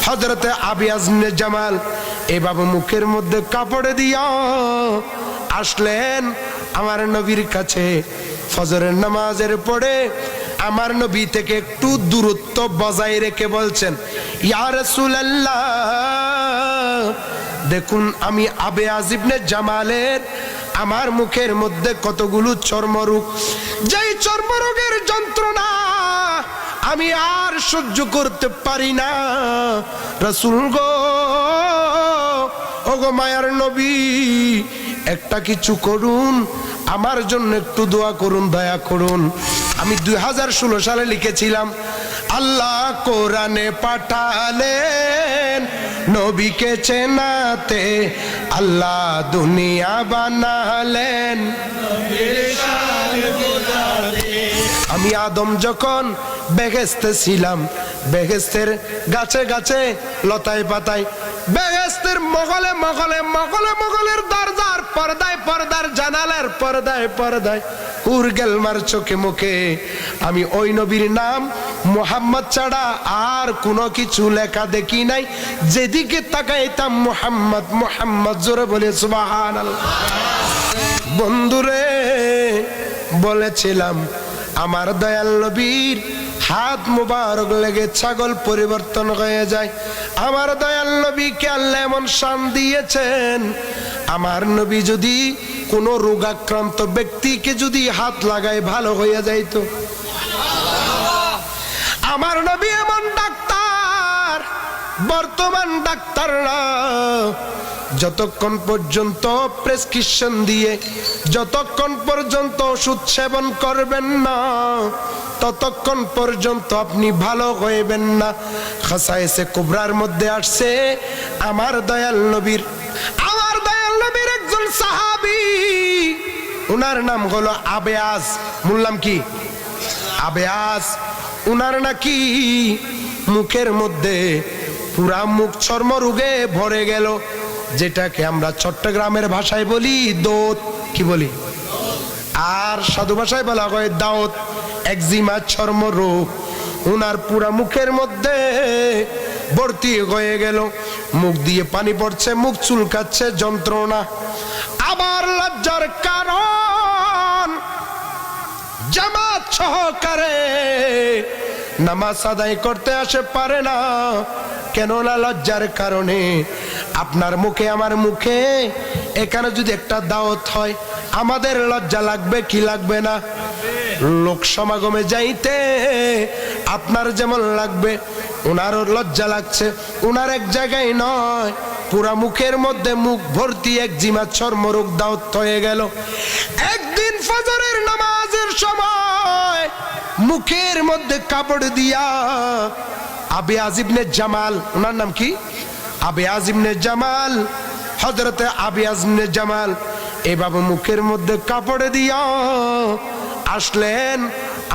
হযরতে আবিয়াজ ইবনে জামাল এভাবে মুখের মধ্যে কাপড় দিয়া আসলেন আমার নবীর কাছে। ফজরের নামাজের পরে আমার নবী থেকে একটু দূরত্ব বজায় রেখে বলছেন, ইয়া রাসূলুল্লাহ, দেখুন আমি আবিয়াজ ইবনে জামালের আমার মুখের মধ্যে কতগুলো চর্মরোগ, যেই চর্মরোগের যন্ত্রণা আমি আর সহ্য করতে পারি না। রাসূল গো, ওগো মায়ার নবী, একটা কিছু করুন, আমার জন্য একটু দোয়া করুন, দয়া করুন। আমি 2016 সালে লিখেছিলাম, আল্লাহ কোরআনে পাঠালেন নবীকে চেনাতে, আল্লাহ দুনিয়া বানালেন। আমি আদম যখন বেহেশতে ছিলাম, বেহেশতের গাছে গাছে লতায় পাতায়, বেহেশতের মহলে মহলে মহলে মহলের দরজার পর্দায় পর্দার জানালার পর্দায় পর্দায় উর্গেলমার চোখে মুখে আমি ওই নবীর নাম মুহাম্মদ ছাড়া আর কোনো কিছু লেখা দেখি নাই। যেদিকে তাকাইতাম মুহাম্মদ মুহাম্মদ, জোরে বলে সুবহানাল্লাহ। বন্ধুরে, বলেছিলাম আমার দয়াল নবীর হাত মুবারক লেগে ছাগল পরিবর্তন হয়ে যায়। আমার দয়াল নবীকে আল্লাহ এমন শান দিয়েছেন, আমার নবী যদি কোনো রোগাক্রান্ত ব্যক্তিকে যদি হাত লাগায় ভালো হয়ে যাইতো। আমার নবী এমন ডাক্তার, বর্তমান ডাক্তাররা যতক্ষণ পর্যন্ত প্রেসক্রিপশন দিয়ে যতক্ষণ পর্যন্ত ওষুধ সেবন করবেন না, ততক্ষণ পর্যন্ত আপনি ভালো হইবেন না। খাসায়েসে কুবরার মধ্যে আসছে আমার দয়াল নবীর একজন সাহাবী, উনার নাম হলো আবিয়াজ। বললাম কি? আবিয়াজ। উনার নাকি মুখের মধ্যে পুরা মুখ চর্মরোগে ভরে গেল, যেটাকে আমরা চট্টগ্রামের ভাষায় বলি দোত। কি বলি? আর সাধু ভাষায় বলা হয় দাওত। একজিমা চর্মরোগ উনার পুরা মুখের মধ্যে ভর্তি হয়ে গেল, মুখ দিয়ে পানি পড়ছে, মুখ চুলকাচ্ছে, যন্ত্রণা। আবার লজ্জার কারণ জামাত সহকারে নামাজ আদায় করতে আসে পারে না। কেননা লজ্জার কারণে। আপনার মুখে আমার মুখে এখানে যদি একটা দাওয়াত হয়, আমাদের লজ্জা লাগবে কি লাগবে না? লোক সমাগমে যাইতে আপনার যেমন লাগবে, ওনারও লজ্জা লাগছে। ওনার এক জায়গায় নয়, পুরা মুখের মধ্যে মুখ ভর্তি একজিমা চর্মরোগ দাওয়াত হয়ে গেল। একদিন ফজরের নামাজের সময় মুখের মধ্যে কাপড় দিয়া আবিয়াজ ইবনে জামাল, ওনার নাম কি? আবিয়াজ ইবনে জামাল, হযরতে আবিয়াজ ইবনে জামাল এভাবে মুখের মধ্যে কাপড় দিয়া আসলেন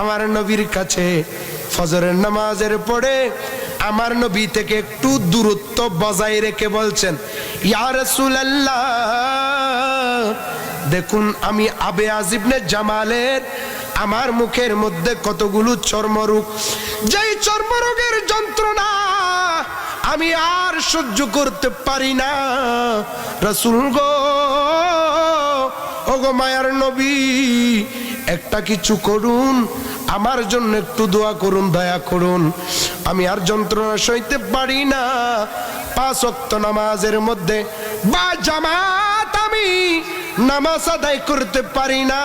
আমার নবীর কাছে। ফজরের নামাজের পরে আমার নবী থেকে একটু দূরত্ব বজায় রেখে বলছেন, ইয়া রাসূলুল্লাহ, দেখুন আমি আবিয়াজ ইবনে জামালের আমার মুখের মধ্যে কতগুলো চর্মরোগ, যেই চর্মরোগের যন্ত্রণা আমি আর সহ্য করতে পারি না। রাসূল গো, ওগো মায়ার নবী, একটা কিছু করুন, আমার জন্য একটু দোয়া করুন, দয়া করুন। আমি আর যন্ত্রণা সইতে পারি না। 5 ওয়াক্ত নামাজের মধ্যে বা জামাত আমি নামাজ আদায় করতে পারি না।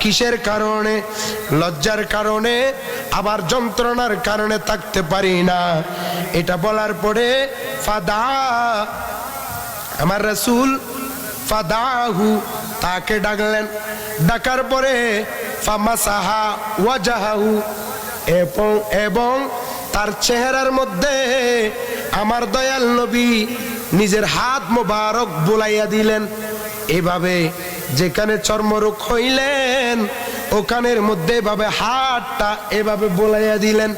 কিসের কারণে? লজ্জার কারণে, আবার যন্ত্রণার কারণে থাকতে পারি না। এটা বলার পরে ফাদা আমার রাসূল ফাদাহু, তাকে ডাকলেন। ডাকার পরে ফামাসাহা ওয়াজাহু, এবং তার চেহারার মধ্যে আমার দয়াল নবী নিজের হাত মোবারক বুলাইয়া দিলেন। এভাবে যেখানে চর্মরোগ হইলেন ওখানের মধ্যে এভাবে হাতটা এভাবে বুলাইয়া দিলেন।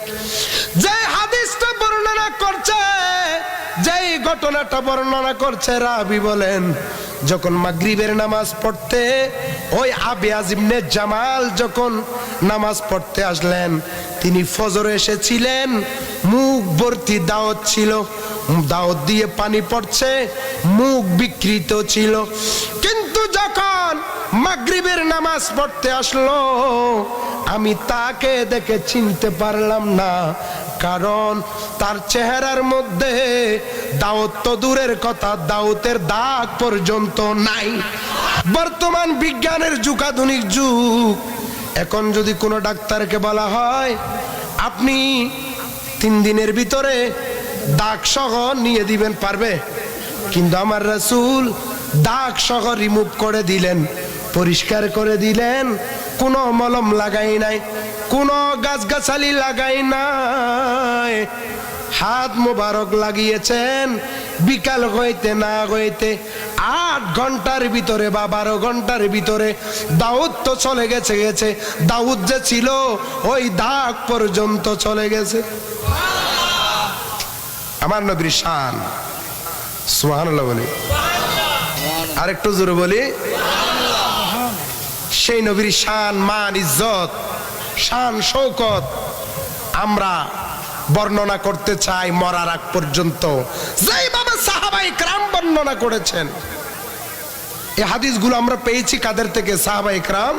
যে হাদিসটা বর্ণনা করছে যেই ঘটনাটা বর্ণনা করছে রাবি বলেন, যখন মাগরিবের নামাজ পড়তে ওই আবিয়াজ ইবনে জামাল যখন নামাজ পড়তে আসলেন, তিনি ফজরে এসেছিলেন, মুখ ভর্তি দাওয়াত ছিল, দাওয়াত দিয়ে পানি পড়ছে, মুখ বিকৃত ছিল। কিন্তু যখন মাগরিবের নামাজ পড়তে আসলো, আমি তাকে দেখে চিনতে পারলাম না, কারণ তার চেহারার মধ্যে দাওয়াত তো দূরের কথা, দাওয়াতের দাগ পর্যন্ত নাই। বর্তমান বিজ্ঞানের যুগ, আধুনিক যুগ, এখন যদি কোনো ডাক্তারকে বলা হয় আপনি 3 দিনের ভিতরে দাগ সহ নিয়ে দিবেন, পারবে? কিন্তু আমার রাসূল দাগ সহ রিমুভ করে দিলেন, পরিষ্কার করে দিলেন, কোনো মলম লাগাই নাই, কোনো গাছগাছালি লাগাই নাই, হাত মোবারক লাগিয়েছেন। বিকাল হইতে না হইতে 8 ঘন্টার ভিতরে বা 12 ঘন্টার ভিতরে দাউদ তো চলে গেছে, দাউদ যে ছিল ওই দাগ পর্যন্ত চলে গেছে। আমার নবীর শান, সুবহানাল্লাহ বলি, আরেকটু জোরে বলি। সেই নবীর শান, মান, ইজ্জত, শান, শৌকত আমরা বর্ণনা করতে চাই মরার আগ পর্যন্ত, যেইভাবে সাহাবায়ে কেরাম বর্ণনা করেছেন। এই হাদিসগুলো আমরা পেয়েছি কাদের থেকে? সাহাবায়ে কেরাম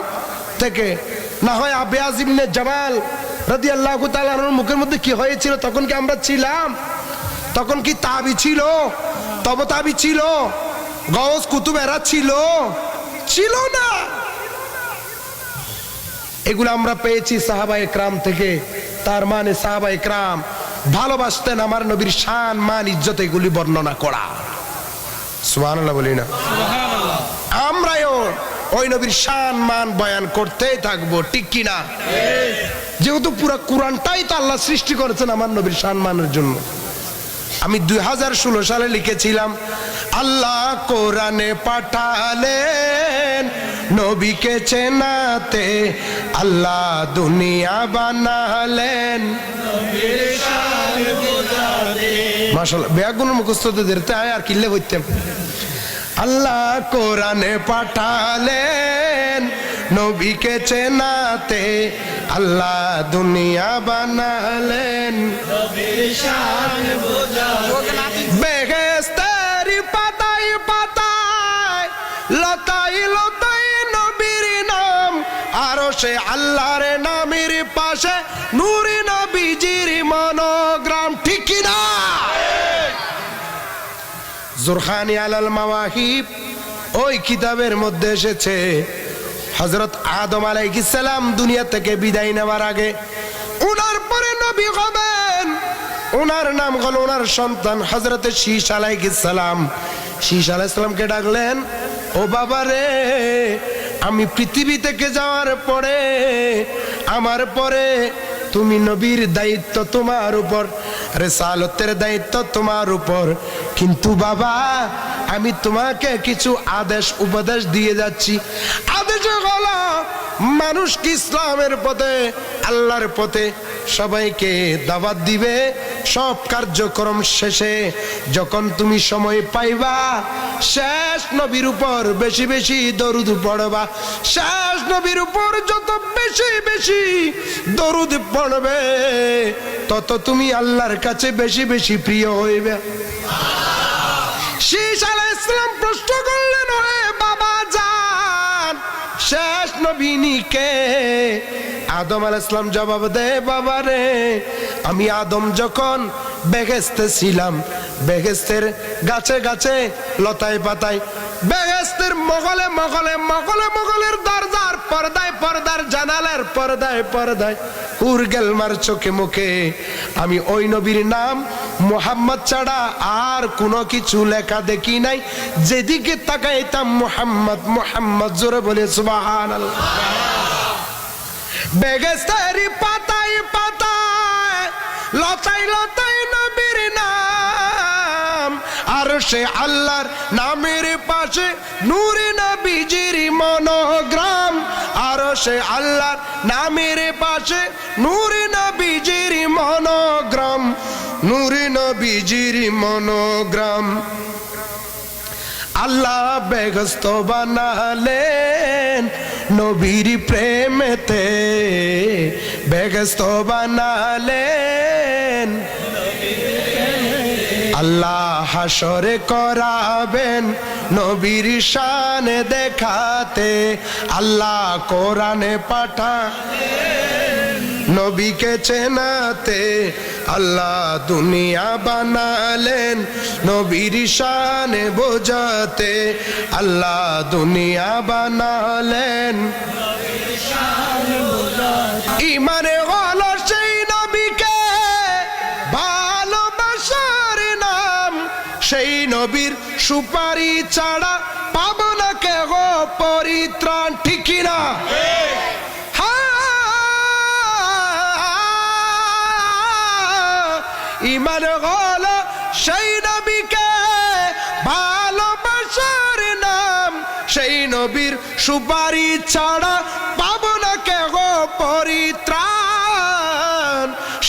থেকে। না হয় আবিয়াজ ইবনে জামাল রাদিয়াল্লাহু তাআলা আনহুর মুখের মধ্যে কি হয়েছিল তখন কি আমরা ছিলাম? তখন কি তাবি ছিল, তবে তাবি ছিল, গওস কুতুব এরা ছিল না। এগুলো আমরা পেয়েছি সাহাবায়ে কেরাম থেকে। তার মানে সাহাবায়ে কেরাম ভালোবাসতেন আমার নবীর শান, মান, ইজ্জত এগুলি বর্ণনা করা। সুবহানাল্লাহ বলি না? আমরাও ওই নবীর শান, মান বয়ান করতেই থাকবো, ঠিক কি না? যেহেতু পুরো কোরআনটাই তো আল্লাহ সৃষ্টি করেছেন আমার নবীর শান মানের জন্য। আমি 2016 সালে লিখেছিলাম, আল্লাহ কোরআনে পাঠালেন নবীকে চেনাতে, আল্লাহ দুনিয়া বানালেন নবীর শান বোঝাতে। মাশাআল্লাহ, বেয়াগুন মুখস্থ দিতে হয় আর কিল্লে হইতেন। আল্লাহ কোরআনে পাঠালেন নবীকে চেনাতে, আল্লাহ দুনিয়া বানালেন নবীর শান বোঝাতে। বেহেশতের পাতায় পাতায়, লতায় লতায় নবীর নাম, আরশে আল্লাহর নামের পাশে নূরে নবীজির মনোগ্রাম, ঠিক কি না? জুরখানি আলাল মাওয়াহিব ওই কিতাবের মধ্যে এসেছে, হযরত আদম আলাইহিস সালাম দুনিয়া থেকে বিদায় নেওয়ার আগে ওনার পরে নবী হবেন, ওনার নাম হলো ওনার সন্তান হযরত শীশ আলাইহিস সালাম। শীশ আলাইহিস সালামকে ডাকলেন, ও বাবা রে, আমি পৃথিবী থেকে যাওয়ার পরে আমার পরে তুমি নবীর দায়িত্ব তোমার উপর, রিসালাতের দায়িত্ব তোমার উপর, কিন্তু বাবা আমি তোমাকে কিছু আদেশ উপদেশ দিয়ে যাচ্ছি। আদেশ হলো মানুষকে ইসলামের পথে, আল্লাহর পথে সবাইকে দাওয়াত দিবে। সব কার্যক্রম শেষে যখন তুমি সময় পাইবা, শেষ নবীর উপর বেশি বেশি দরুদ পড়বা। শেষ নবীর উপর যত বেশি বেশি দরুদ পড়বে, তত তুমি আল্লাহর কাছে বেশি বেশি প্রিয় হইবে। শীশ আলাইহিস সালাম প্রশ্ন করলেন, ওহে বাবা জান, শেষ নবী কে? আদম আলাইহিস সালাম জবাব দেয়, বাবা রে, আমি আদম যখন বেহেশতে ছিলাম, বেহেশতের গাছে গাছে লতায় পাতায়, বেহেশতের মহলে মহলে মহলে মহলের দরজার পর্দায় পর্দার জানালার পর্দায় পর্দায় উর্গেলমার চোখে মুখে আমি ওই নবীর নাম মুহাম্মদ ছাড়া আর কোনো কিছু লেখা দেখি নাই। যেদিকে তাকাইতাম মুহাম্মদ মুহাম্মদ, জোরে বলে সুবহানাল্লাহ। বেহেশতের পাতায় পাতায় লতায় লতায় নবীর নাম, আরশে আল্লাহর নামের পাশে নূরে নবীজির মনোগ্রাম, আরশে আল্লাহর নামের পাশে নূরে নবীজির মনোগ্রাম। নূরে নবীজির মনোগ্রাম আল্লাহ বেগস্ত বানালেন নবীর প্রেমেতে বেগস্ত বানালেন আল্লাহ হাসরে করাবেন নবীর শান দেখাতে আল্লাহ কোরআনে পাঠালেন নবীকে চেনাতে আল্লাহ দুনিয়া বানালেন নবীর শানে বোঝাতে আল্লাহ দুনিয়া বানালেন ইমানে হলো সেই নবীকে ভালোবাসার নাম সেই নবীর সুপারি ছাড়া পাবো না কেহ পরিত্রাণ ঠিক না ইমান হলো সেই নবীকে ভালোবাসার নাম সেই নবীর সুপারি ছাড়া পাবো না কেহ পরিত্রাণ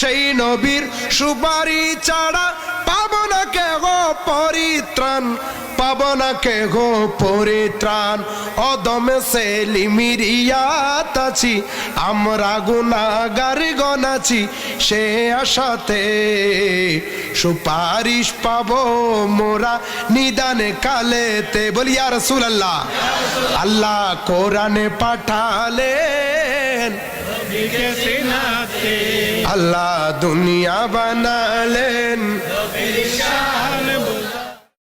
সেই নবীর সুপারি ছাড়া পাবো না কেহ পরিত্রাণ পাবো না কেহ পরিত্রাণ অদমে সেলিমিরিয়াত আছি আমরা গুনাহগার গনাছি সে আশাতে সুপারিশ পাবো মোরা নিদানে কালেতে বলি ইয়া রাসূলুল্লাহ আল্লাহ কোরআনে পাঠালেন আল্লাহ দুনিয়া বানালেন